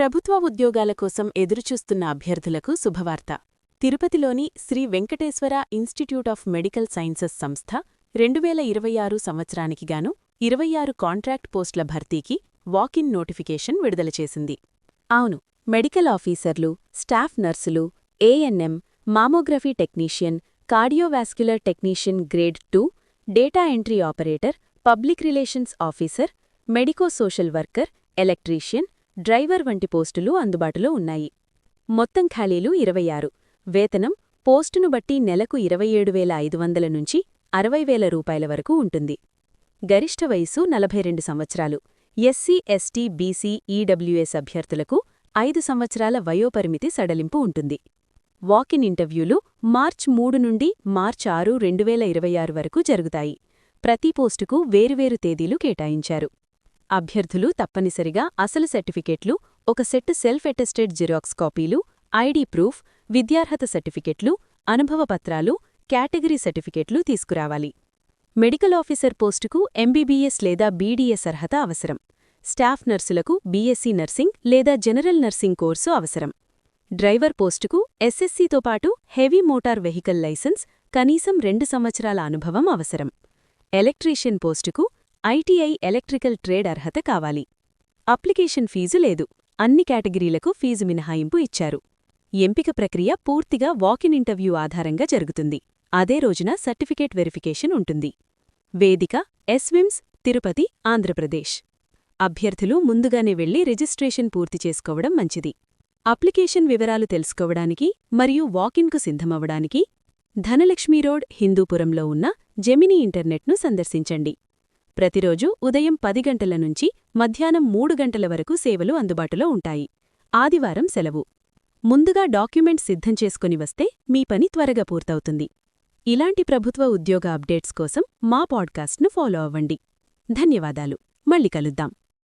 ప్రభుత్వ ఉద్యోగాల కోసం ఎదురుచూస్తున్న అభ్యర్థులకు శుభవార్త. తిరుపతిలోని Sri Venkateswara institute of medical sciences సంస్థ 2026 సంవత్సరానికిగాను 26 కాంట్రాక్ట్ పోస్టుల భర్తీకి వాకిన్ నోటిఫికేషన్ విడుదల చేసింది. అవును, మెడికల్ ఆఫీసర్లు, స్టాఫ్ నర్సులు, ANM, mammography technician, cardiovascular technician grade 2, data entry operator, public relations officer, medico social worker, electrician, driver వంటి పోస్టులు అందుబాటులో ఉన్నాయి. మొత్తం ఖాళీలు 26. వేతనం పోస్టును బట్టి నెలకు 27,500 నుంచి 60,000 రూపాయల వరకు ఉంటుంది. గరిష్ఠ వయసు 42 సంవత్సరాలు. ఎస్సీ, ఎస్టీ, బీసీ, ఈడబ్ల్యూఎస్ అభ్యర్థులకు 5 సంవత్సరాల వయోపరిమితి సడలింపు ఉంటుంది. వాకిన్ ఇంటర్వ్యూలు మార్చి 3 నుండి మార్చి 6, 2026 వరకు జరుగుతాయి. ప్రతి పోస్టుకు వేరువేరు తేదీలు కేటాయించారు. అభ్యర్థులు తప్పనిసరిగా అసలు సర్టిఫికెట్లు, ఒక సెట్ సెల్ఫ్ అటెస్టెడ్ జిరాక్స్ కాపీలు, ఐడి ప్రూఫ్, విద్యార్హత సర్టిఫికెట్లు, అనుభవపత్రాలు, కేటగిరీ సర్టిఫికెట్లు తీసుకురావాలి. మెడికల్ ఆఫీసర్ పోస్టుకు ఎంబీబీఎస్ లేదా బీడీఎస్ అర్హత అవసరం. స్టాఫ్ నర్సులకు బీఎస్సీ నర్సింగ్ లేదా జనరల్ నర్సింగ్ కోర్సు అవసరం. డ్రైవర్ పోస్టుకు ఎస్ఎస్సీతో పాటు హెవీ మోటార్ వెహికల్ లైసెన్స్, కనీసం 2 సంవత్సరాల అనుభవం అవసరం. ఎలక్ట్రీషియన్ పోస్టుకు ఐటీఐ ఎలక్ట్రికల్ ట్రేడ్ అర్హత కావాలి. అప్లికేషన్ ఫీజు లేదు. అన్ని కేటగిరీలకు ఫీజు మినహాయింపు ఇచ్చారు. ఎంపిక ప్రక్రియ పూర్తిగా వాకిన్ ఇంటర్వ్యూ ఆధారంగా జరుగుతుంది. అదే రోజున సర్టిఫికేట్ వెరిఫికేషన్ ఉంటుంది. వేదిక ఎస్విమ్స్, తిరుపతి, ఆంధ్రప్రదేశ్. అభ్యర్థులు ముందుగానే వెళ్లి రిజిస్ట్రేషన్ పూర్తి చేసుకోవడం మంచిది. అప్లికేషన్ వివరాలు తెలుసుకోవడానికి మరియు వాకిన్కు సిద్ధమవడానికి ధనలక్ష్మీ రోడ్, హిందూపురంలో ఉన్న జెమినీ ఇంటర్నెట్ను సందర్శించండి. ప్రతిరోజు ఉదయం 10 గంటల నుంచి మధ్యాహ్నం 3 గంటల వరకు సేవలు అందుబాటులో ఉంటాయి. ఆదివారం సెలవు. ముందుగా డాక్యుమెంట్స్ సిద్ధం చేసుకుని వస్తే మీ పని త్వరగా పూర్తవుతుంది. ఇలాంటి ప్రభుత్వ ఉద్యోగ అప్డేట్స్ కోసం మా పాడ్కాస్ట్ను ఫాలో అవ్వండి. ధన్యవాదాలు. మళ్ళీ కలుద్దాం.